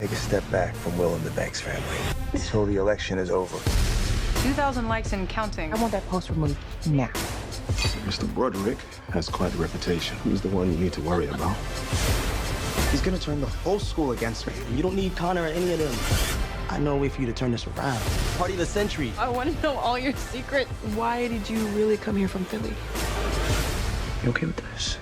Take a step back from Will and the Banks family until the election is over. 2,000 likes and counting. I want that post removed now. Mr. Broderick has quite a reputation. He's the one you need to worry about. He's gonna turn the whole school against me. You don't need Connor or any of them. I know a way for you to turn this around. Party of the century. I want to know all your secrets. Why did you really come here from Philly? You okay with this?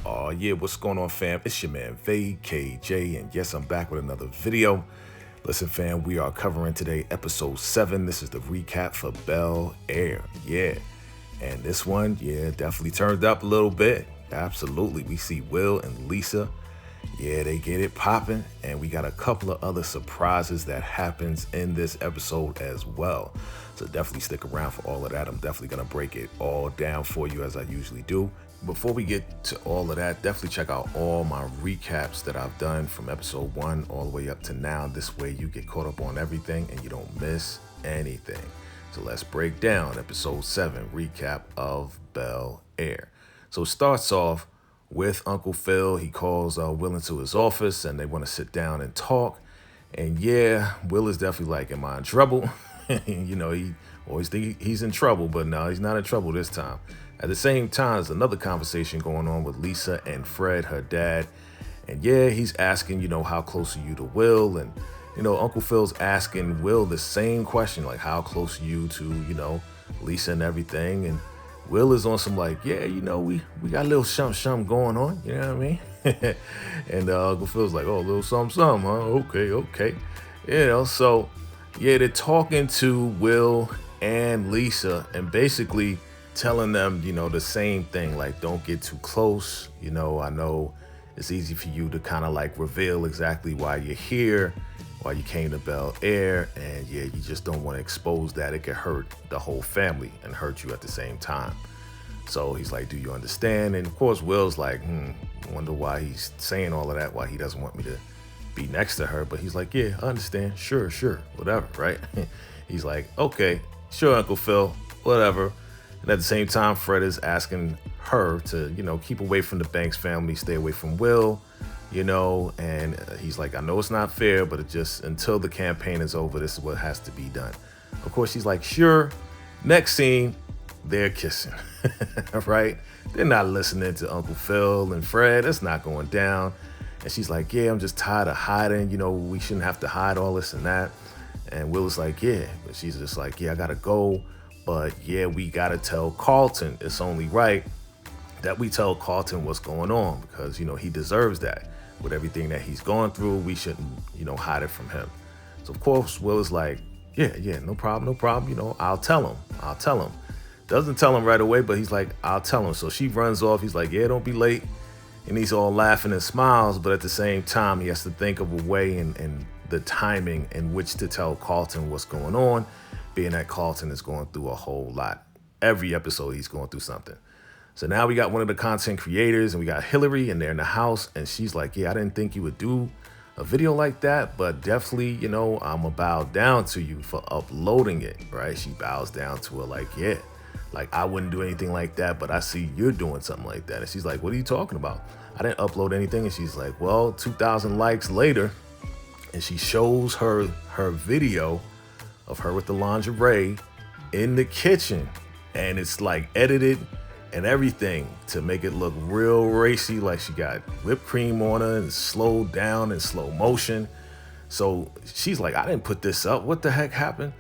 Oh yeah, what's going on, fam? It's your man VACAY-J, and yes, I'm back with another video. Listen, fam, we are covering today episode 7. This is the recap for Bel Air, yeah. And this one, yeah, definitely turned up a little bit. Absolutely. We see Will and Lisa. Yeah, they get it popping, and we got a couple of other surprises that happens in this episode as well. So definitely stick around for all of that. I'm definitely gonna break it all down for you as I usually do. Before we get to all of that, definitely check out all my recaps that I've done from episode 1 all the way up to now. This way you get caught up on everything and you don't miss anything. So let's break down episode 7 recap of Bel Air. So it starts off with Uncle Phil. He calls Will into his office and they want to sit down and talk. And yeah, Will is definitely like, am I in trouble? You know, he always think he's in trouble, but no, he's not in trouble this time. At the same time, there's another conversation going on with Lisa and Fred, her dad. And yeah, he's asking, you know, how close are you to Will? And, you know, Uncle Phil's asking Will the same question, like, how close are you to, you know, Lisa and everything? And Will is on some like, yeah, you know, we got a little something going on, you know what I mean? And Uncle Phil's like, oh, a little something, huh? Okay. You know, so yeah, they're talking to Will and Lisa and basically telling them, you know, the same thing, like, don't get too close. You know, I know it's easy for you to kind of like reveal exactly why you're here, why you came to Bel Air, and yeah, you just don't want to expose that. It could hurt the whole family and hurt you at the same time. So he's like, do you understand? And of course, Will's like, wonder why he's saying all of that, why he doesn't want me to be next to her. But he's like, yeah, I understand. Sure, whatever, right? He's like, okay, sure, Uncle Phil, whatever. And at the same time, Fred is asking her to, you know, keep away from the Banks family, stay away from Will, you know, and he's like, I know it's not fair, but it just, until the campaign is over, this is what has to be done. Of course, she's like, sure. Next scene, they're kissing, right? They're not listening to Uncle Phil and Fred. It's not going down. And she's like, yeah, I'm just tired of hiding. You know, we shouldn't have to hide all this and that. And Will is like, yeah. But she's just like, yeah, I got to go. But yeah, we got to tell Carlton. It's only right that we tell Carlton what's going on because, you know, he deserves that. With everything that he's gone through, we shouldn't, you know, hide it from him. So, of course, Will is like, yeah, no problem. You know, I'll tell him. Doesn't tell him right away, but he's like, I'll tell him. So she runs off. He's like, yeah, don't be late. And he's all laughing and smiles. But at the same time, he has to think of a way and the timing in which to tell Carlton what's going on, being that Carlton is going through a whole lot. Every episode, he's going through something. So now we got one of the content creators and we got Hilary and they're in the house. And she's like, yeah, I didn't think you would do a video like that, but definitely, you know, I'm gonna bow down to you for uploading it, right? She bows down to her like, yeah, like I wouldn't do anything like that, but I see you're doing something like that. And she's like, what are you talking about? I didn't upload anything. And she's like, well, 2,000 likes later. And she shows her video of her with the lingerie in the kitchen. And it's like edited and everything to make it look real racy, like she got whipped cream on her and slowed down in slow motion. So she's like, I didn't put this up. What the heck happened?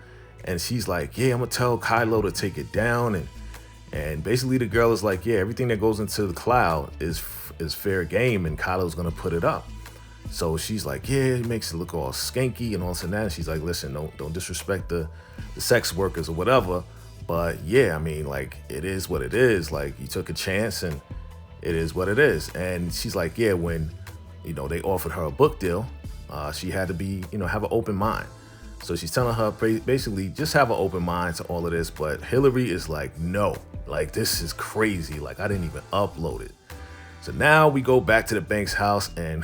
And she's like, yeah, I'm gonna tell Kylo to take it down. And basically the girl is like, yeah, everything that goes into the cloud is fair game and Kylo's gonna put it up. So she's like, yeah, it makes it look all skanky and all this and that. And she's like, listen, don't disrespect the sex workers or whatever. But yeah, I mean, like, it is what it is. Like, you took a chance and it is what it is. And she's like, yeah, when, you know, they offered her a book deal, she had to be, you know, have an open mind. So she's telling her basically just have an open mind to all of this. But Hilary is like, no, like, this is crazy. Like, I didn't even upload it. So now we go back to the Banks house and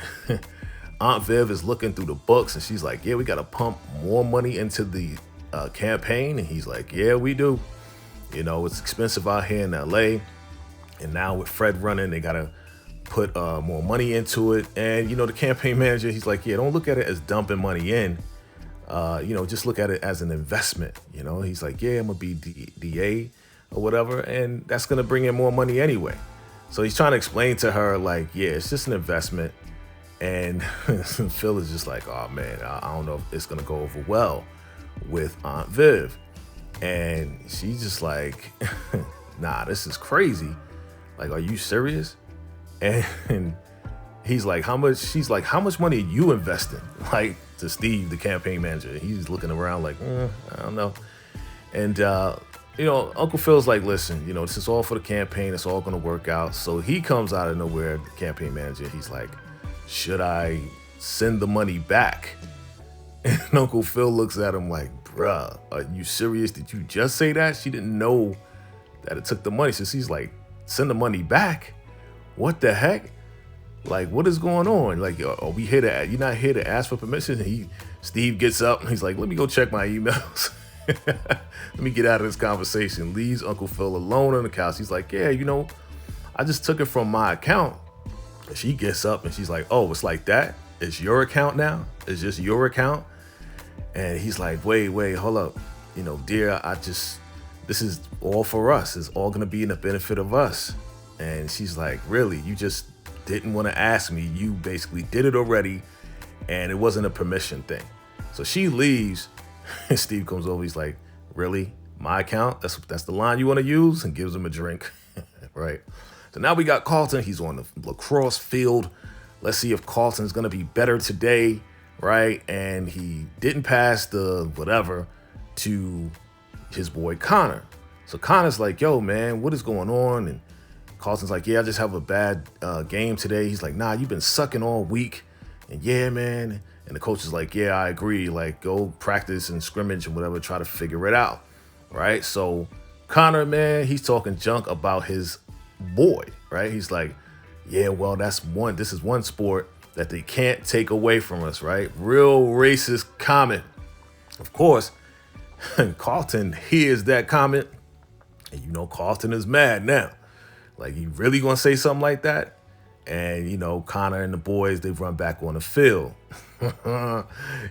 Aunt Viv is looking through the books and she's like, yeah, we got to pump more money into the campaign. And he's like, yeah, we do. You know, it's expensive out here in LA. And now with Fred running, they got to put more money into it. And, you know, the campaign manager, he's like, yeah, don't look at it as dumping money in. You know, just look at it as an investment. You know, he's like, yeah, I'm going to be DA or whatever. And that's going to bring in more money anyway. So he's trying to explain to her, like, yeah, it's just an investment. And Phil is just like, oh, man, I don't know if it's going to go over well with Aunt Viv. And she's just like, nah, this is crazy. Like, are you serious? And he's like, how much? She's like, how much money are you investing? Like, to Steve, the campaign manager. He's looking around like, I don't know. And, you know, Uncle Phil's like, listen, you know, this is all for the campaign. It's all going to work out. So he comes out of nowhere, the campaign manager. He's like, should I send the money back? And Uncle Phil looks at him like, bruh, are you serious? Did you just say that? She didn't know that it took the money. So she's like, send the money back? What the heck? Like, what is going on? Like, are we here to, you're not here to ask for permission? And Steve gets up and he's like, let me go check my emails. Let me get out of this conversation. Leaves Uncle Phil alone on the couch. He's like, yeah, you know, I just took it from my account. And she gets up and she's like, oh, it's like that? It's your account now? It's just your account? And he's like, wait, hold up. You know, dear, this is all for us. It's all going to be in the benefit of us. And she's like, really? You just didn't want to ask me. You basically did it already. And it wasn't a permission thing. So she leaves. And Steve comes over. He's like, really? My account? That's the line you want to use? And gives him a drink. Right. So now we got Carlton. He's on the lacrosse field. Let's see if Carlton's going to be better today. Right. And he didn't pass the whatever to his boy Connor. So Connor's like, yo, man, what is going on? And Carlton's like, yeah, I just have a bad game today. He's like, nah, you've been sucking all week. And yeah, man. And the coach is like, yeah, I agree. Like, go practice and scrimmage and whatever, try to figure it out. Right. So Connor, man, he's talking junk about his boy. Right. He's like, yeah, well, this is one sport that they can't take away from us. Right. Real racist comment. Of course, Carlton hears that comment. And, you know, Carlton is mad now. Like, you really going to say something like that? And, you know, Connor and the boys, they run back on the field.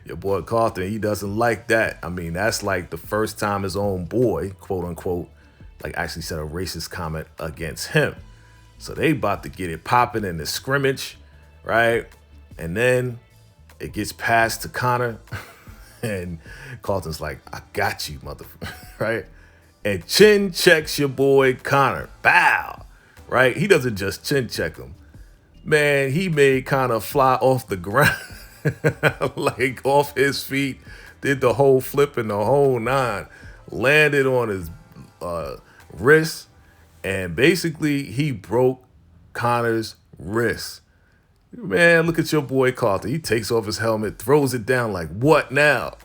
Your boy Carlton, he doesn't like that. I mean, that's like the first time his own boy, quote unquote, like actually said a racist comment against him. So they about to get it popping in the scrimmage, right? And then it gets passed to Connor. And Carlton's like, I got you, motherfucker, right? And chin checks your boy Connor. Bow, right? He doesn't just chin check him. Man, he made Connor fly off the ground, like off his feet, did the whole flip and the whole nine, landed on his wrist, and basically he broke Connor's wrist. Man, look at your boy Carlton. He takes off his helmet, throws it down like, what now?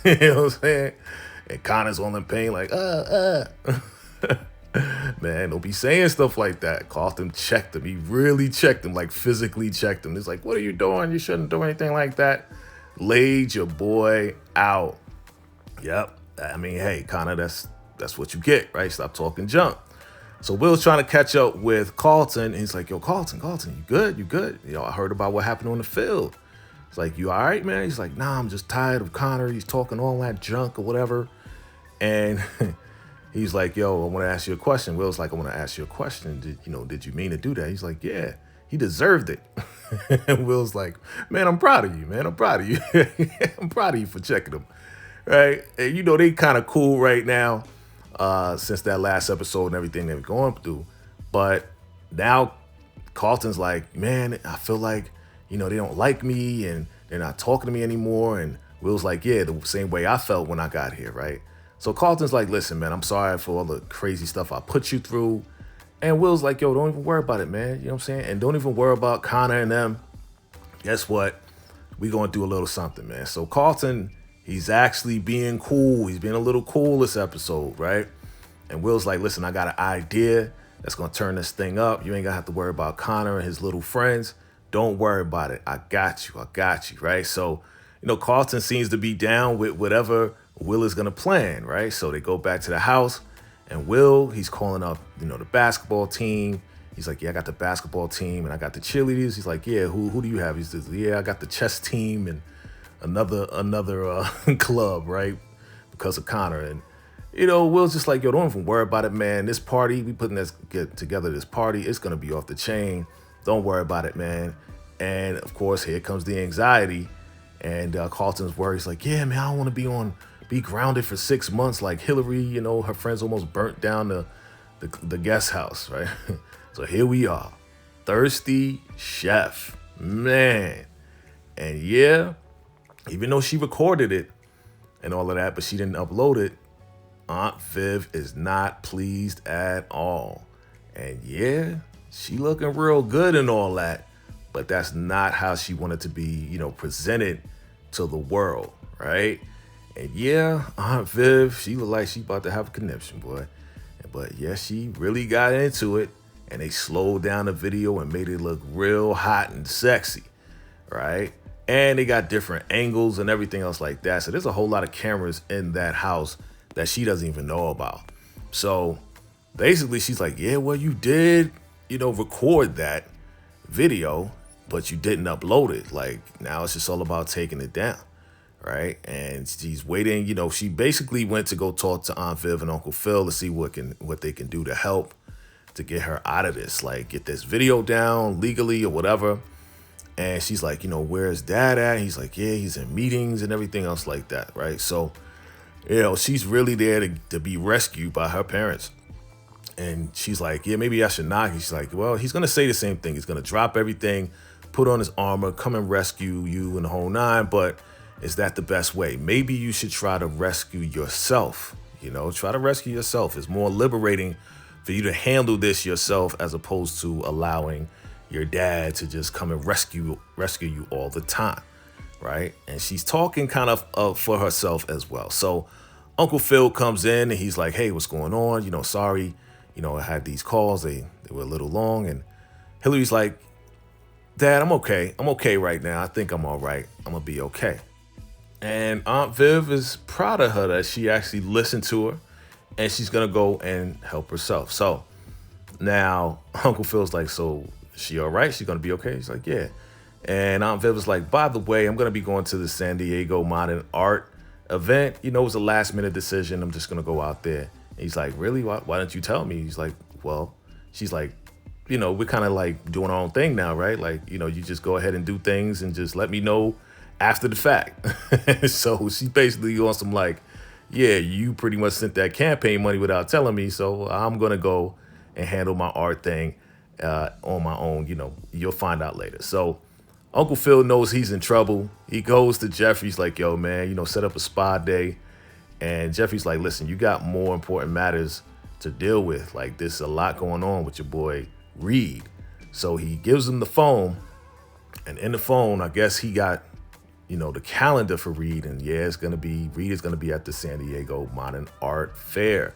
You know what I'm saying? And Connor's all in pain like, Man, don't be saying stuff like that. Carlton checked him. He really checked him, like physically checked him. He's like, what are you doing? You shouldn't do anything like that. Laid your boy out. Yep. I mean, hey, Connor, that's what you get, right? Stop talking junk. So Will's trying to catch up with Carlton. And he's like, yo, Carlton, you good? You good? You know, I heard about what happened on the field. It's like, you all right, man? He's like, nah, I'm just tired of Connor. He's talking all that junk or whatever. And he's like, yo, I want to ask you a question. Will's like, I want to ask you a question. Did you mean to do that? He's like, yeah, he deserved it. And Will's like, man, I'm proud of you, man. I'm proud of you. I'm proud of you for checking him. Right? And you know, they kind of cool right now since that last episode and everything they've gone through. But now Carlton's like, man, I feel like, you know, they don't like me and they're not talking to me anymore. And Will's like, yeah, the same way I felt when I got here, right? So Carlton's like, listen, man, I'm sorry for all the crazy stuff I put you through. And Will's like, yo, don't even worry about it, man. You know what I'm saying? And don't even worry about Connor and them. Guess what? We going to do a little something, man. So Carlton, he's actually being cool. He's being a little cool this episode, right? And Will's like, listen, I got an idea that's going to turn this thing up. You ain't going to have to worry about Connor and his little friends. Don't worry about it. I got you, right? So, you know, Carlton seems to be down with whatever Will is going to plan, right? So they go back to the house and Will, he's calling up, you know, the basketball team. He's like, yeah, I got the basketball team and I got the cheerleaders. He's like, yeah, who do you have? He says, yeah, I got the chess team and another club, right? Because of Connor. And, you know, Will's just like, yo, don't even worry about it, man. This party, we putting this get together this party, it's gonna be off the chain. Don't worry about it, man. And of course, here comes the anxiety. And Carlton's worried. He's like, yeah, man, I don't want to be grounded for 6 months like Hilary. You know, her friends almost burnt down the guest house, right? So here we are, thirsty chef, man. And yeah, even though she recorded it and all of that, but she didn't upload it, Aunt Viv is not pleased at all. And yeah, she looking real good and all that, but that's not how she wanted to be, you know, presented to the world, right? And yeah, Aunt Viv, she looked like she about to have a conniption, boy. But yeah, she really got into it, and they slowed down the video and made it look real hot and sexy, right? And they got different angles and everything else like that. So there's a whole lot of cameras in that house that she doesn't even know about. So basically she's like, yeah, well, you did, you know, record that video, but you didn't upload it. Like, now it's just all about taking it down, right? And she's waiting, you know, she basically went to go talk to Aunt Viv and Uncle Phil to see what they can do to help to get her out of this, like get this video down legally or whatever. And she's like, you know, where's Dad at? He's like, yeah, he's in meetings and everything else like that, right? So, you know, she's really there to be rescued by her parents. And she's like, yeah, maybe I should knock. She's like, well, he's going to say the same thing. He's going to drop everything, put on his armor, come and rescue you and the whole nine. But is that the best way? Maybe you should try to rescue yourself. You know, try to rescue yourself. It's more liberating for you to handle this yourself as opposed to allowing your dad to just come and rescue you all the time, right? And she's talking kind of for herself as well. So Uncle Phil comes in and he's like, hey, what's going on? You know, sorry, you know, I had these calls. They were a little long. And Hilary's like, Dad, I'm okay. I'm okay right now. I think I'm all right. I'm going to be okay. And Aunt Viv is proud of her that she actually listened to her. And she's going to go and help herself. So now Uncle Phil's like, so she all right? She's going to be okay? He's like, yeah. And Aunt Viv was like, by the way, I'm going to be going to the San Diego Modern Art event. You know, it was a last minute decision. I'm just going to go out there. And he's like, really? Why didn't you tell me? He's like, well, she's like, you know, we're kind of like doing our own thing now, right? Like, you know, you just go ahead and do things and just let me know after the fact. So she basically on some like, yeah, you pretty much sent that campaign money without telling me, so I'm going to go and handle my art thing on my own. You know, you'll find out later. So Uncle Phil knows he's in trouble. He goes to Jeffrey's like, yo, man, you know, set up a spa day. And Jeffrey's like, listen, you got more important matters to deal with. Like, there's a lot going on with your boy Reed. So he gives him the phone. And in the phone, I guess he got, you know, the calendar for Reed. And yeah, Reed is going to be at the San Diego Modern Art Fair.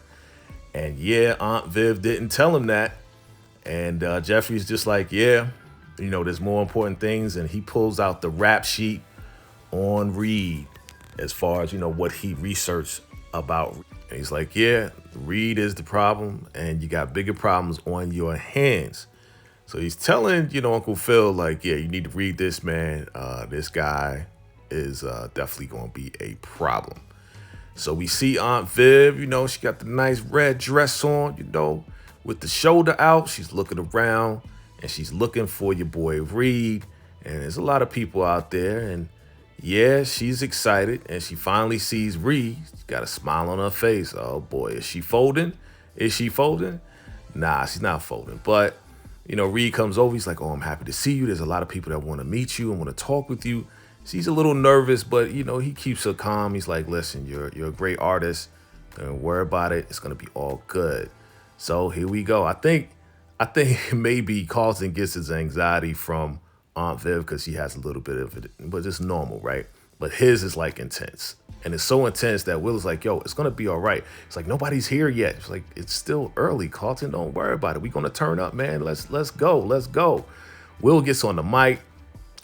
And yeah, Aunt Viv didn't tell him that. And Jeffrey's just like, yeah, you know, there's more important things. And he pulls out the rap sheet on Reed as far as, you know, what he researched about. And he's like, yeah, Reed is the problem and you got bigger problems on your hands. So he's telling, you know, Uncle Phil, like, yeah, you need to read this, man. This guy is definitely going to be a problem. So we see Aunt Viv, you know, she got the nice red dress on, you know, with the shoulder out. She's looking around and she's looking for your boy Reed. And there's a lot of people out there. And yeah, she's excited. And she finally sees Reed. She's got a smile on her face. Oh, boy, is she folding? Is she folding? Nah, she's not folding. But, you know, Reed comes over. He's like, oh, I'm happy to see you. There's a lot of people that want to meet you and want to talk with you. She's a little nervous, but, you know, he keeps her calm. He's like, listen, you're a great artist. Don't worry about it. It's going to be all good. So here we go. I think maybe Carlton gets his anxiety from Aunt Viv because she has a little bit of it, but it's normal, right? But his is like intense. And it's so intense that Will is like, yo, it's going to be all right. It's like, nobody's here yet. It's like, it's still early, Carlton. Don't worry about it. We're going to turn up, man. Let's go. Let's go. Will gets on the mic.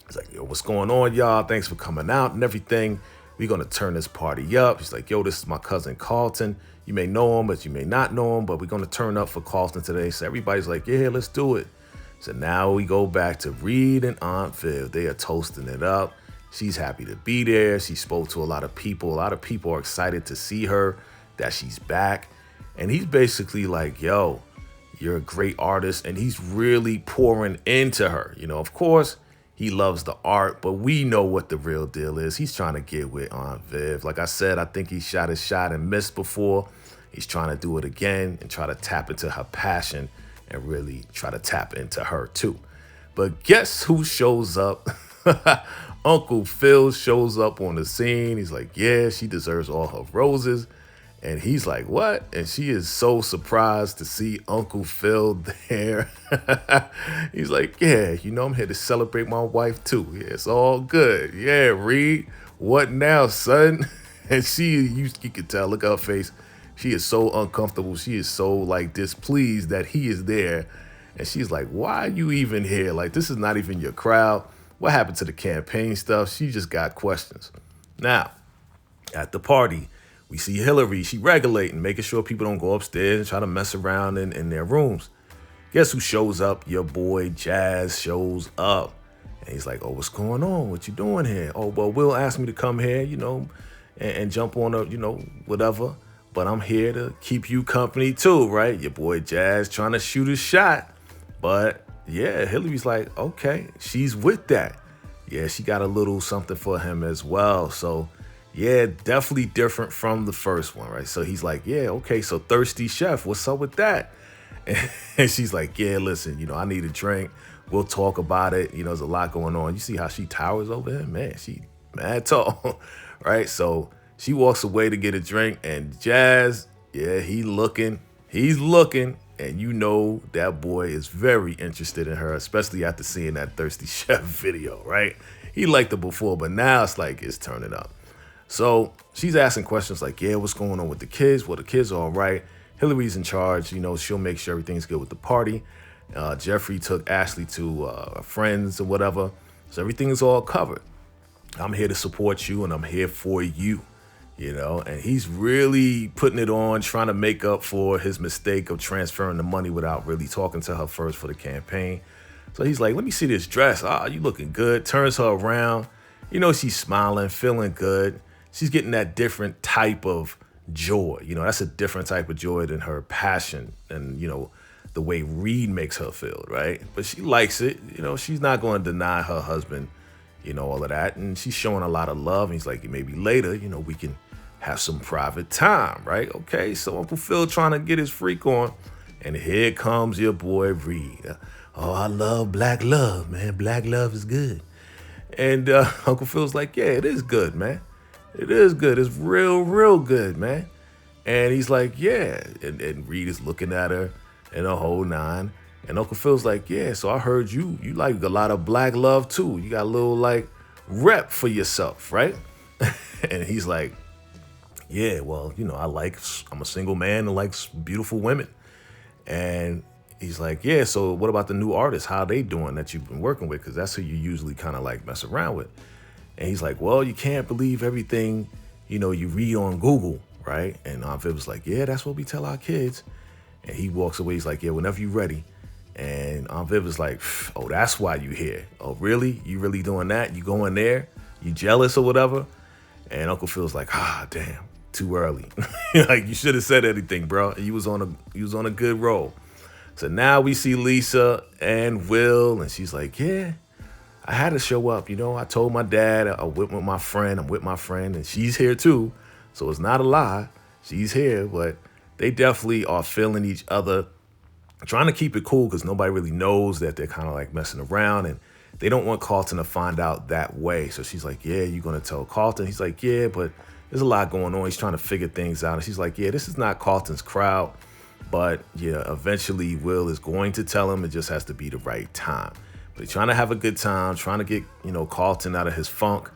He's like, yo, what's going on, y'all? Thanks for coming out and everything. We're going to turn this party up. He's like, yo, this is my cousin Carlton. You may know him, but you may not know him, but we're going to turn up for Carlton today. So everybody's like, yeah, let's do it. So now we go back to Reed and Aunt Viv. They are toasting it up. She's happy to be there. She spoke to a lot of people. A lot of people are excited to see her, that she's back. And he's basically like, yo, you're a great artist. And he's really pouring into her. You know, of course, he loves the art, but we know what the real deal is. He's trying to get with Aunt Viv. Like I said, I think he shot his shot and missed before. He's trying to do it again and try to tap into her passion and really try to tap into her too. But guess who shows up? Uncle Phil shows up on the scene. He's like, yeah, she deserves all her roses. And he's like, what? And she is so surprised to see Uncle Phil there. He's like, yeah, you know, I'm here to celebrate my wife too. Yeah, it's all good. Yeah, Reed, what now, son? And you could tell, look at her face. She is so uncomfortable. She is so like displeased that he is there. And she's like, why are you even here? Like, this is not even your crowd. What happened to the campaign stuff? She just got questions. Now, at the party, we see Hilary. She regulating, making sure people don't go upstairs and try to mess around in their rooms. Guess who shows up? Your boy Jazz shows up. And he's like, oh, what's going on? What you doing here? Oh, well, Will asked me to come here, you know, and jump on a, you know, whatever. But I'm here to keep you company too, right? Your boy Jazz trying to shoot his shot. But yeah, Hilary's like, okay, she's with that. Yeah, she got a little something for him as well. So yeah, definitely different from the first one, right? So he's like, yeah, okay, so Thirsty Chef, what's up with that? And she's like, yeah, listen, you know, I need a drink. We'll talk about it. You know, there's a lot going on. You see how she towers over him? Man, she mad tall, right? So she walks away to get a drink, and Jazz, yeah, he's looking, and you know that boy is very interested in her, especially after seeing that Thirsty Chef video, right? He liked her before, but now it's like it's turning up. So she's asking questions like, yeah, what's going on with the kids? Well, the kids are all right. Hilary's in charge. You know, she'll make sure everything's good with the party. Jeffrey took Ashley to friends or whatever. So everything is all covered. I'm here to support you, and I'm here for you. You know, and he's really putting it on, trying to make up for his mistake of transferring the money without really talking to her first for the campaign. So he's like, let me see this dress. Ah, you looking good. Turns her around. You know, she's smiling, feeling good. She's getting that different type of joy. You know, that's a different type of joy than her passion and, you know, the way Reed makes her feel, right? But she likes it. You know, she's not going to deny her husband, you know, all of that. And she's showing a lot of love. And he's like, maybe later, you know, we can have some private time, right? Okay, so Uncle Phil trying to get his freak on, and here comes your boy Reed. Oh, I love black love, man. Black love is good. And Uncle Phil's like, yeah, it is good, man. It is good. It's real, real good, man. And he's like, yeah. And Reed is looking at her and a whole nine. And Uncle Phil's like, yeah, so I heard you like a lot of black love too. You got a little like rep for yourself, right? And he's like, yeah, well, you know, I'm a single man and likes beautiful women. And he's like, yeah, so what about the new artists? How are they doing that you've been working with? Because that's who you usually kind of like mess around with. And he's like, well, you can't believe everything, you know, you read on Google, right? And Aunt Viv was like, yeah, that's what we tell our kids. And he walks away. He's like, yeah, whenever you're ready. And Aunt Viv is like, oh, that's why you here. Oh, really? You really doing that? You going there? You jealous or whatever? And Uncle Phil's like, damn. Too early. Like, you should have said anything, bro. You was on a good roll. So now we see Lisa and Will, and she's like, yeah, I had to show up. You know, I told my dad I went with my friend. I'm with my friend, and she's here too. So it's not a lie. She's here, but they definitely are feeling each other, trying to keep it cool because nobody really knows that they're kind of like messing around, and they don't want Carlton to find out that way. So she's like, yeah, you going to tell Carlton? He's like, yeah, but there's a lot going on. He's trying to figure things out. And she's like, yeah, this is not Carlton's crowd. But yeah, eventually Will is going to tell him. It just has to be the right time. But he's trying to have a good time, trying to get, you know, Carlton out of his funk.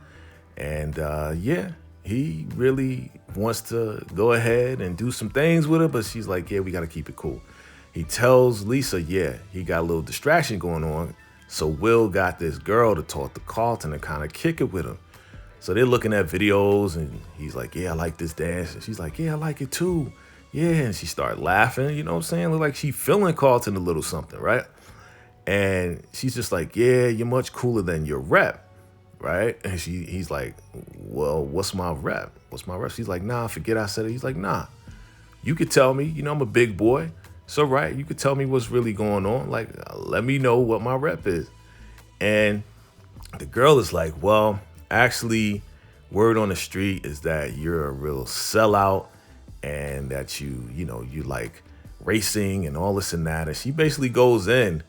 And yeah, he really wants to go ahead and do some things with her. But she's like, yeah, we got to keep it cool. He tells Lisa, yeah, he got a little distraction going on. So Will got this girl to talk to Carlton and kind of kick it with him. So they're looking at videos, and he's like, yeah, I like this dance. And she's like, yeah, I like it too. Yeah, and she started laughing, you know what I'm saying? Look like she feeling Carlton a little something, right? And she's just like, yeah, you're much cooler than your rep, right? And he's like, well, what's my rep? What's my rep? She's like, nah, forget I said it. He's like, nah, you could tell me, you know, I'm a big boy. So, right, you could tell me what's really going on. Like, let me know what my rep is. And the girl is like, well, actually, word on the street is that you're a real sellout and that you like racing and all this and that. And she basically goes in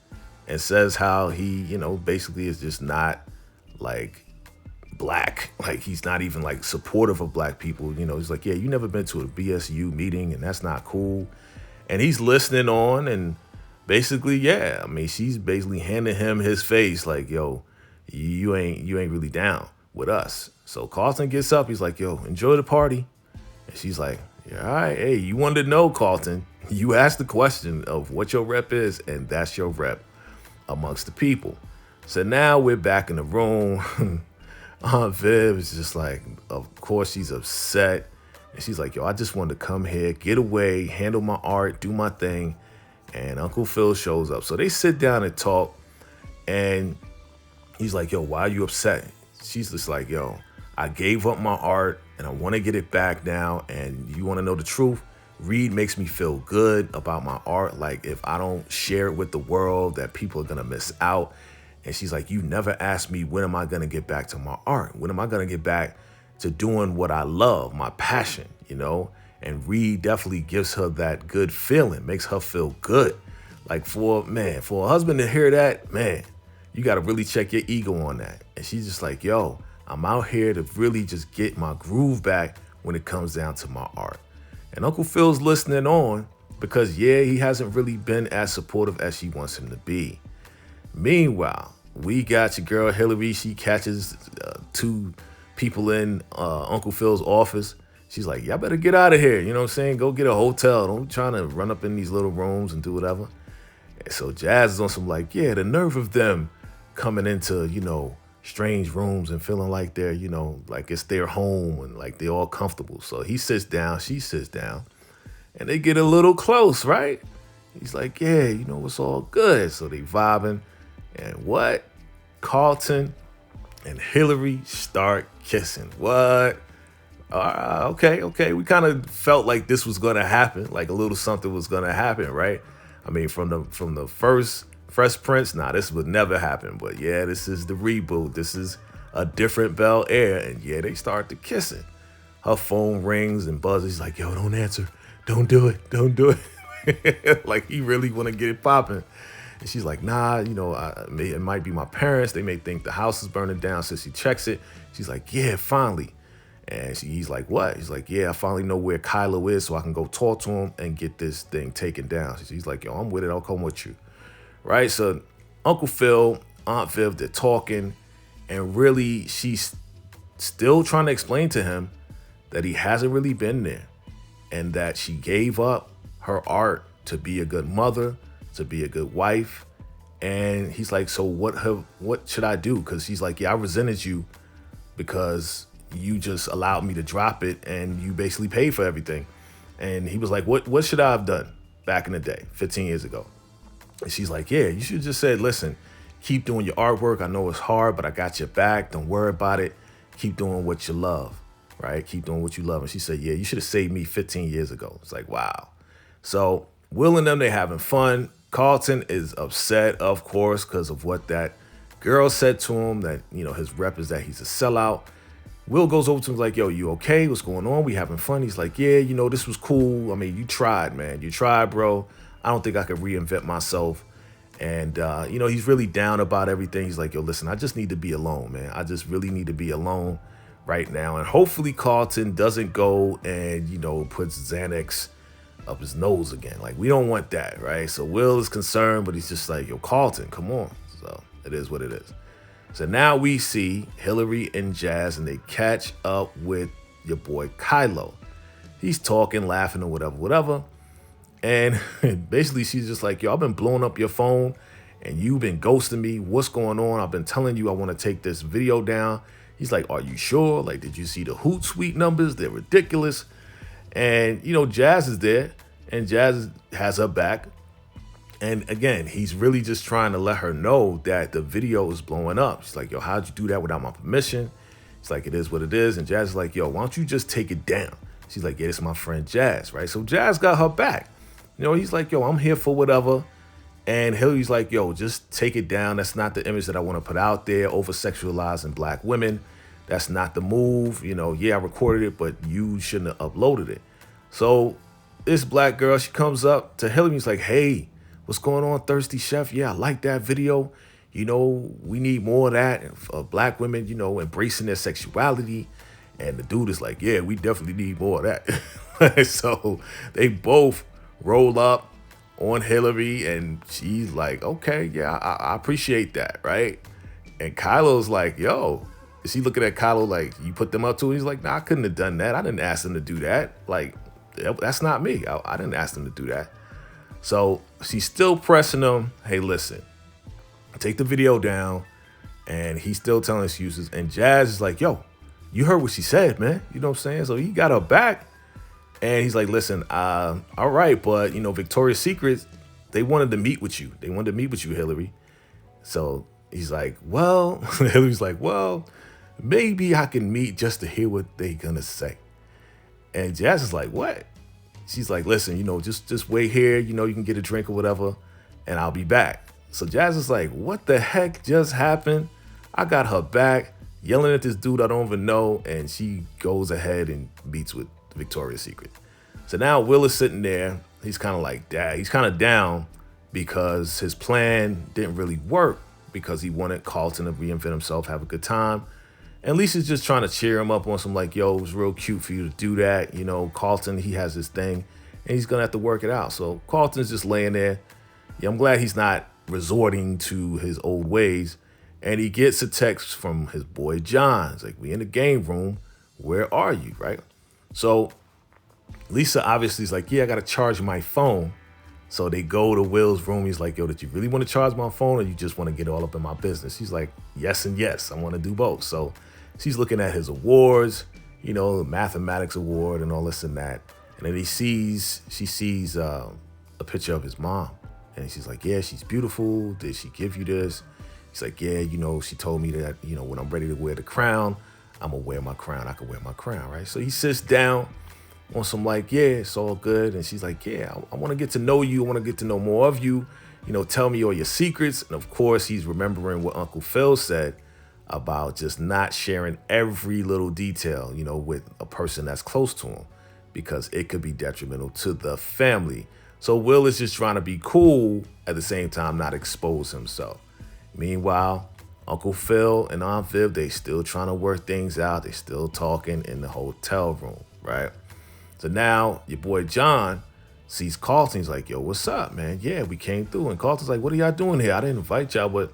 and says how he, basically is just not like black. Like he's not even like supportive of black people. He's like, yeah, you never been to a BSU meeting and that's not cool. And he's listening on and basically, yeah, I mean, she's basically handing him his face like, yo, you ain't really down with us. So Carlton gets up. He's like, yo, enjoy the party. And she's like, yeah, all right. Hey, you wanted to know, Carlton. You asked the question of what your rep is, and that's your rep amongst the people. So now we're back in the room. Aunt Viv is just like, of course, she's upset. And she's like, yo, I just wanted to come here, get away, handle my art, do my thing. And Uncle Phil shows up. So they sit down and talk. And he's like, yo, why are you upset? She's just like, yo, I gave up my art and I want to get it back now. And you want to know the truth? Reed makes me feel good about my art. Like if I don't share it with the world, that people are going to miss out. And she's like, you never asked me, when am I going to get back to my art? When am I going to get back to doing what I love, my passion, And Reed definitely gives her that good feeling, makes her feel good. Like for a husband to hear that, man, you got to really check your ego on that. And she's just like, yo, I'm out here to really just get my groove back when it comes down to my art. And Uncle Phil's listening on because, yeah, he hasn't really been as supportive as she wants him to be. Meanwhile, we got your girl Hilary. She catches two people in Uncle Phil's office. She's like, y'all better get out of here. You know what I'm saying? Go get a hotel. Don't be trying to run up in these little rooms and do whatever. And so Jazz is on some like, yeah, the nerve of them coming into, strange rooms and feeling like they're, like it's their home and like they're all comfortable. So he sits down, she sits down, and they get a little close, right? He's like, yeah, it's all good. So they vibing. And what? Carlton and Hilary start kissing. What? Okay. We kind of felt like this was going to happen, like a little something was going to happen, right? I mean, from the first Fresh Prince, this would never happen. But yeah, this is the reboot. This is a different Bel Air. And yeah, they start to kissing. Her phone rings and buzzes. He's like, yo, don't answer. Don't do it. Don't do it. Like he really want to get it popping. And she's like, nah, it might be my parents. They may think the house is burning down. So she checks it. She's like, yeah, finally. And he's like, what? He's like, yeah, I finally know where Kylo is so I can go talk to him and get this thing taken down. She's like, yo, I'm with it. I'll come with you. Right? So Uncle Phil, Aunt Viv, they're talking. And really, she's still trying to explain to him that he hasn't really been there. And that she gave up her art to be a good mother, to be a good wife. And he's like, so what should I do? Because she's like, yeah, I resented you because you just allowed me to drop it and you basically paid for everything. And he was like, what should I have done back in the day, 15 years ago? And she's like, yeah, you should just said, listen, keep doing your artwork. I know it's hard, but I got your back. Don't worry about it. Keep doing what you love, right? Keep doing what you love. And she said, yeah, you should have saved me 15 years ago. It's like, wow. So Will and them, they having fun. Carlton is upset, of course, because of what that girl said to him, that, his rep is that he's a sellout. Will goes over to him like, yo, you okay? What's going on? We having fun? He's like, yeah, this was cool. I mean, you tried, man. You tried, bro. I don't think I could reinvent myself. And, he's really down about everything. He's like, yo, listen, I just need to be alone, man. I just really need to be alone right now. And hopefully Carlton doesn't go and, puts Xanax up his nose again. Like, we don't want that, right? So Will is concerned, but he's just like, yo, Carlton, come on. So it is what it is. So now we see Hilary and Jazz, and they catch up with your boy Kylo. He's talking, laughing, or whatever. And basically she's just like, yo, I've been blowing up your phone and you've been ghosting me. What's going on? I've been telling you I want to take this video down. He's like, are you sure? Like, did you see the Hootsuite numbers? They're ridiculous. And, you know, Jazz is there, and Jazz has her back. And again, he's really just trying to let her know that the video is blowing up. She's like, yo, how'd you do that without my permission? It's like, it is what it is. And Jazz is like, yo, why don't you just take it down? She's like, yeah, this is my friend Jazz, right? So Jazz got her back. You know, he's like, yo, I'm here for whatever. And Hilary's like, yo, just take it down. That's not the image that I want to put out there, over-sexualizing black women. That's not the move. You know, yeah, I recorded it, but you shouldn't have uploaded it. So this black girl, she comes up to Hilary. He's like, hey, what's going on, Thirsty Chef? Yeah, I like that video. You know, we need more of that of black women, you know, embracing their sexuality. And the dude is like, yeah, we definitely need more of that. So they both roll up on Hilary, and she's like, okay, yeah, I appreciate that, right? And Kylo's like, yo, is she looking at Kylo like, you put them up to? He's like, nah, I couldn't have done that. I didn't ask them to do that. Like, that's not me. I didn't ask them to do that. So she's still pressing him, hey, listen, take the video down. And he's still telling excuses. And Jazz is like, yo, you heard what she said, man. You know what I'm saying? So he got her back. And he's like, listen, all right, but, you know, Victoria's Secret, they wanted to meet with you. They wanted to meet with you, Hilary. So he's like, well, Hilary's like, well, maybe I can meet just to hear what they gonna say. And Jazz is like, what? She's like, listen, you know, just wait here. You know, you can get a drink or whatever, and I'll be back. So Jazz is like, what the heck just happened? I got her back, yelling at this dude I don't even know, and she goes ahead and meets with Victoria's Secret. So now Will is sitting there. He's kind of like, dad. He's kind of down because his plan didn't really work because he wanted Carlton to reinvent himself, have a good time. And Lisa's just trying to cheer him up on some like, yo, it was real cute for you to do that. You know, Carlton, he has his thing and he's going to have to work it out. So Carlton's just laying there. Yeah, I'm glad he's not resorting to his old ways. And he gets a text from his boy John. It's like, we in the game room. Where are you, right? So Lisa obviously is like, yeah, I got to charge my phone. So they go to Will's room. He's like, yo, did you really want to charge my phone or you just want to get all up in my business? He's like, yes and yes, I want to do both. So she's looking at his awards, you know, the mathematics award and all this and that. And then she sees a picture of his mom. And she's like, yeah, she's beautiful. Did she give you this? He's like, yeah, you know, she told me that, you know, when I'm ready to wear the crown, I'm going to wear my crown. I can wear my crown, right? So he sits down on some like, yeah, it's all good. And she's like, yeah, I want to get to know you. I want to get to know more of you. You know, tell me all your secrets. And of course, he's remembering what Uncle Phil said about just not sharing every little detail, you know, with a person that's close to him because it could be detrimental to the family. So Will is just trying to be cool at the same time, not expose himself. Meanwhile, Uncle Phil and Aunt Viv, they still trying to work things out. They still talking in the hotel room, right? So now your boy John sees Carlton. He's like, yo, what's up, man? Yeah, we came through. And Carlton's like, what are y'all doing here? I didn't invite y'all, but,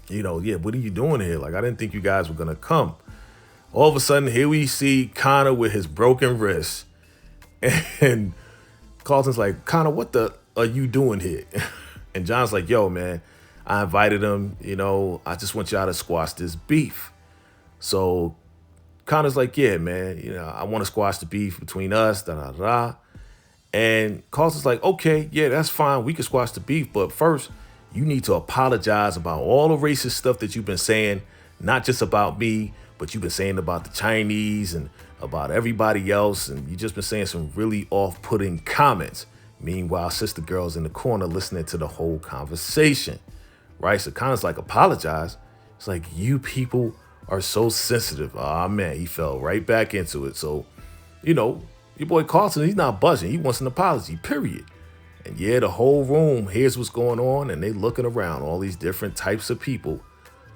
you know, yeah, what are you doing here? Like, I didn't think you guys were going to come. All of a sudden, here we see Connor with his broken wrist. And Carlton's like, Connor, what the are you doing here? And John's like, yo, man, I invited him. You know, I just want y'all to squash this beef. So Connor's like, yeah, man, you know, I want to squash the beef between us, da-da-da. And Carlton's like, okay, yeah, that's fine. We can squash the beef. But first, you need to apologize about all the racist stuff that you've been saying, not just about me, but you've been saying about the Chinese and about everybody else. And you've just been saying some really off-putting comments. Meanwhile, sister girl's in the corner listening to the whole conversation, right? So Connor's like, apologize. It's like, you people are so sensitive. Oh, man, he fell right back into it. So, you know, your boy Carlton, he's not buzzing. He wants an apology, period. And yeah, the whole room hears what's going on, and they looking around, all these different types of people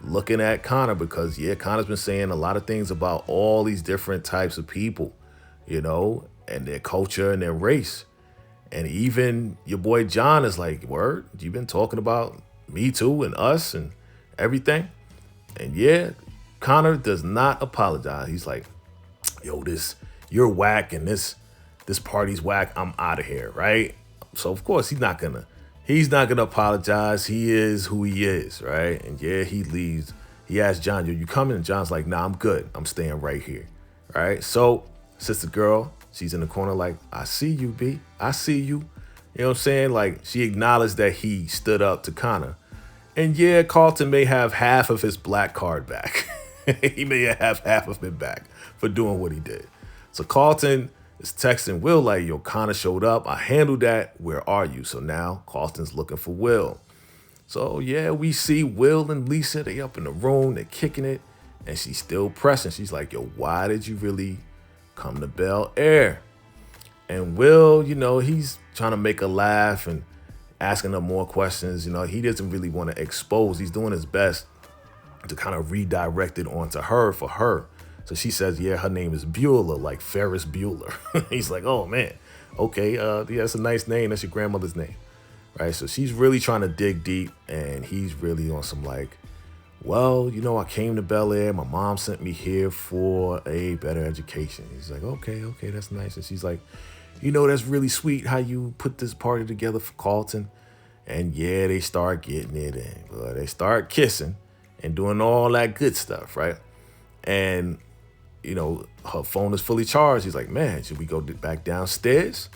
looking at Connor because, yeah, Connor's been saying a lot of things about all these different types of people, you know, and their culture and their race. And even your boy John is like, word, you've been talking about me too and us and everything. And yeah, Connor does not apologize. He's like, yo, you're whack and this party's whack. I'm out of here, right? So of course he's not gonna apologize. He is who he is, right? And yeah, he leaves he asked John, "Yo, you coming?" And John's like, "Nah, I'm good. I'm staying right here." Right? So sister girl, she's in the corner like, "I see you, B. I see you." You know what I'm saying? Like, she acknowledged that he stood up to Connor. And yeah, Carlton may have half of his black card back. He may have half of it back for doing what he did. So Carlton is texting Will like, "Yo, Connor showed up. I handled that. Where are you?" So now Carlton's looking for Will. So yeah, we see Will and Lisa. They up in the room. They're kicking it. And she's still pressing. She's like, "Yo, why did you really come to Bel Air?" And Will, you know, he's trying to make her laugh and asking her more questions. You know, he doesn't really want to expose. He's doing his best to kind of redirect it onto her for her. So she says, yeah, her name is Bueller, like Ferris Bueller. He's like, "Oh, man. Okay, yeah, that's a nice name. That's your grandmother's name." Right? So she's really trying to dig deep, and he's really on some like, "Well, you know, I came to Bel Air. My mom sent me here for a better education." He's like, okay, that's nice. And she's like, "You know, that's really sweet how you put this party together for Carlton." And yeah, they start getting it in. But they start kissing and doing all that good stuff, right? And, you know, her phone is fully charged. He's like, "Man, should we go back downstairs?"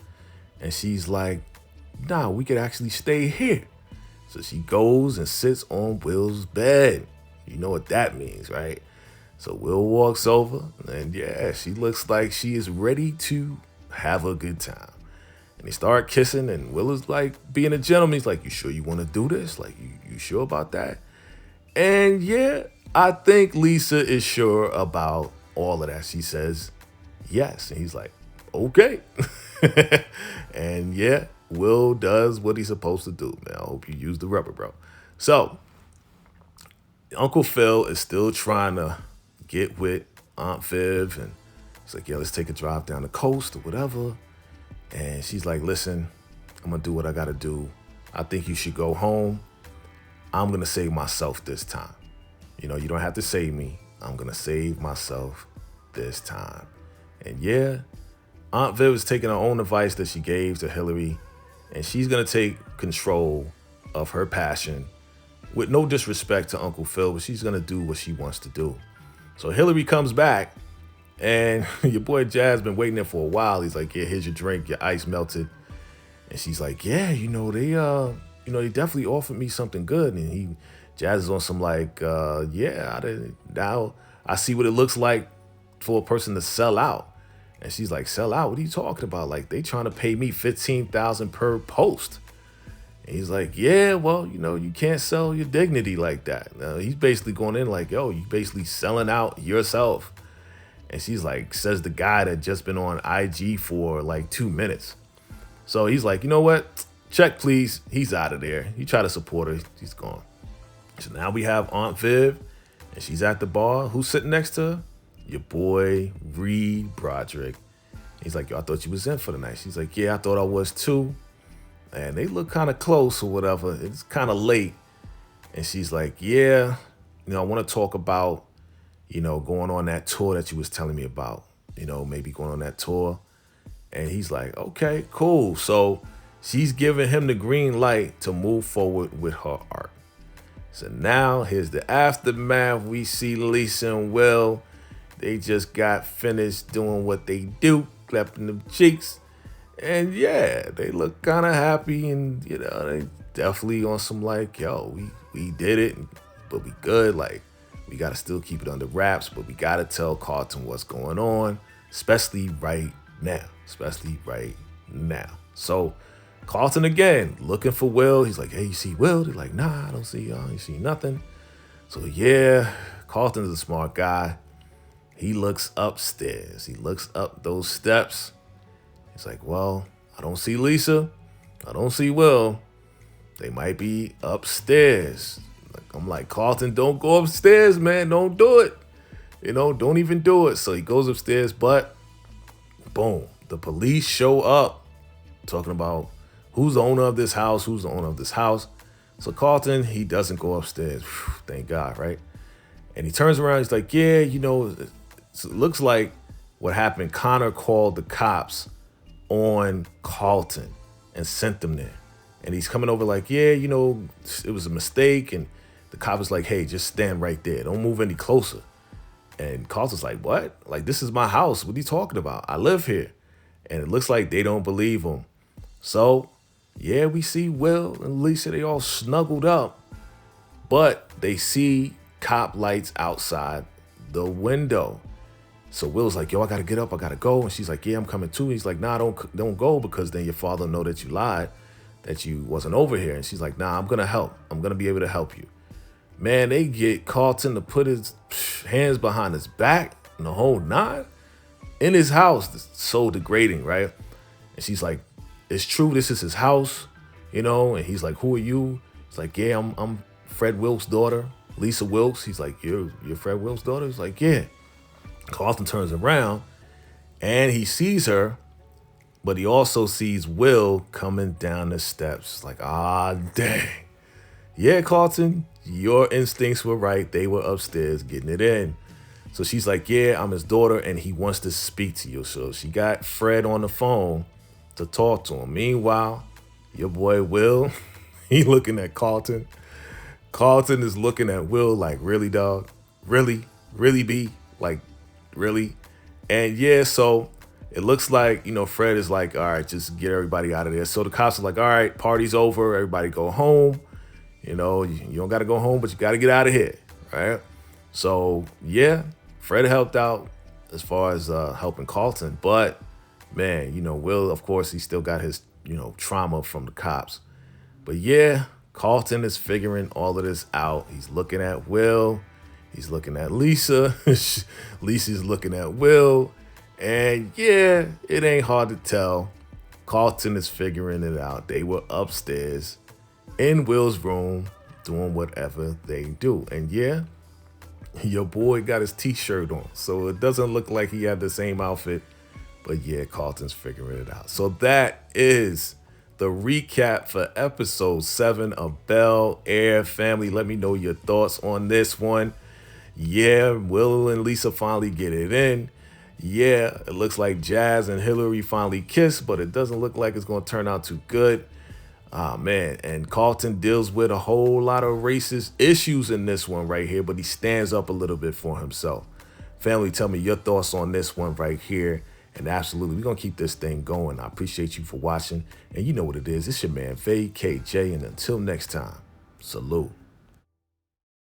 And she's like, "Nah, we could actually stay here." So she goes and sits on Will's bed. You know what that means, right? So Will walks over, and yeah, she looks like she is ready to have a good time. And they start kissing, and Will is like being a gentleman. He's like, "You sure you want to do this? Like, you sure about that?" And yeah, I think Lisa is sure about all of that. She says yes. And he's like, "Okay." And yeah, Will does what he's supposed to do, man. I hope you use the rubber, bro. So Uncle Phil is still trying to get with Aunt Viv, and he's like, "Yeah, let's take a drive down the coast or whatever." And she's like, "Listen, I'm gonna do what I gotta do. I think you should go home. I'm gonna save myself this time. You know, you don't have to save me. I'm gonna save myself this time." And yeah, Aunt Viv is taking her own advice that she gave to Hilary, and she's gonna take control of her passion with no disrespect to Uncle Phil, but she's gonna do what she wants to do. So Hilary comes back, and your boy Jazz been waiting there for a while. He's like, "Yeah, here's your drink, your ice melted." And she's like, "Yeah, they definitely offered me something good." And Jazz is on some like, now I see what it looks like for a person to sell out. And she's like, "Sell out? What are you talking about? Like, they trying to pay me $15,000 per post." And he's like, "Yeah, well, you can't sell your dignity like that." He's basically going in like, "Yo, you basically selling out yourself." And she's like, says the guy that just been on IG for like 2 minutes. So he's like, "You know what? Check, please." He's out of there. You try to support her, she's gone. So now we have Aunt Viv, and she's at the bar. Who's sitting next to her? Your boy, Reed Broderick. He's like, "Yo, I thought you was in for the night." She's like, "Yeah, I thought I was too." And they look kind of close or whatever. It's kind of late. And she's like, "Yeah, I want to talk about, going on that tour that you was telling me about. Maybe going on that tour." And he's like, "Okay, cool." So she's giving him the green light to move forward with her art. So now here's the aftermath. We see Lisa and Will. They just got finished doing what they do, clapping them cheeks. And yeah, they look kind of happy, and they definitely on some like, "Yo, we did it, but we good. Like, we gotta still keep it under wraps, but we gotta tell Carlton what's going on, especially right now. So Carlton again looking for Will. He's like, "Hey, you see Will?" They're like, "Nah, I don't see y'all. You see nothing." So yeah, Carlton's a smart guy. He looks upstairs. He looks up those steps. He's like, "Well, I don't see Lisa. I don't see Will. They might be upstairs." I'm like, "Carlton, don't go upstairs, man. Don't do it. Don't even do it." So he goes upstairs, but boom, the police show up talking about who's the owner of this house, So Carlton, he doesn't go upstairs. Whew, thank God, right? And he turns around. He's like, "Yeah, it looks like what happened. Connor called the cops on Carlton and sent them there. And he's coming over like, "Yeah, it was a mistake, and The cop is like, hey, just stand right there. Don't move any closer. And Carlton's like, what? Like, this is my house. What are you talking about? I live here. And it looks like they don't believe him. So, yeah, we see Will and Lisa, they all snuggled up. But they see cop lights outside the window. So Will's like, yo, I got to get up. I got to go. And she's like, yeah, I'm coming too. He's like, nah, don't go, because then your father will know that you lied, that you wasn't over here. And she's like, nah, I'm going to help. I'm going to be able to help you. Man, they get Carlton to put his hands behind his back and the whole nine in his house. It's so degrading, right? And she's like, it's true, this is his house, you know? And he's like, who are you? He's like, yeah, I'm Fred Wilkes' daughter, Lisa Wilkes. He's like, you're Fred Wilkes' daughter? He's like, yeah. Carlton turns around and he sees her, but he also sees Will coming down the steps. Like, ah, dang. Yeah, Carlton, your instincts were right. They were upstairs getting it in. So she's like, yeah, I'm his daughter, and he wants to speak to you. So she got Fred on the phone to talk to him. Meanwhile, your boy Will, he looking at Carlton. Carlton is looking at Will like, really, dog? Really? Really, B? Like, really? And yeah, so it looks like, you know, Fred is like, all right, just get everybody out of there. So the cops are like, all right, party's over. Everybody go home. You know, you don't got to go home, but you got to get out of here, right? So, yeah, Fred helped out as far as helping Carlton. But, man, you know, Will, of course, he still got his, you know, trauma from the cops. But, yeah, Carlton is figuring all of this out. He's looking at Will. He's looking at Lisa. Lisa's looking at Will. And, yeah, it ain't hard to tell. Carlton is figuring it out. They were upstairs in Will's room doing whatever they do. And yeah, your boy got his t-shirt on, so it doesn't look like he had the same outfit, but yeah, Carlton's figuring it out. So that is the recap for episode 7 of Bel Air. Family, let me know your thoughts on this one. Yeah, Will and Lisa finally get it in. Yeah, it looks like Jazz and Hilary finally kiss, but it doesn't look like it's going to turn out too good. Ah, man, and Carlton deals with a whole lot of racist issues in this one right here, but he stands up a little bit for himself. Family, tell me your thoughts on this one right here. And absolutely, we're going to keep this thing going. I appreciate you for watching. And you know what it is. It's your man, VACAY-J. And until next time, salute.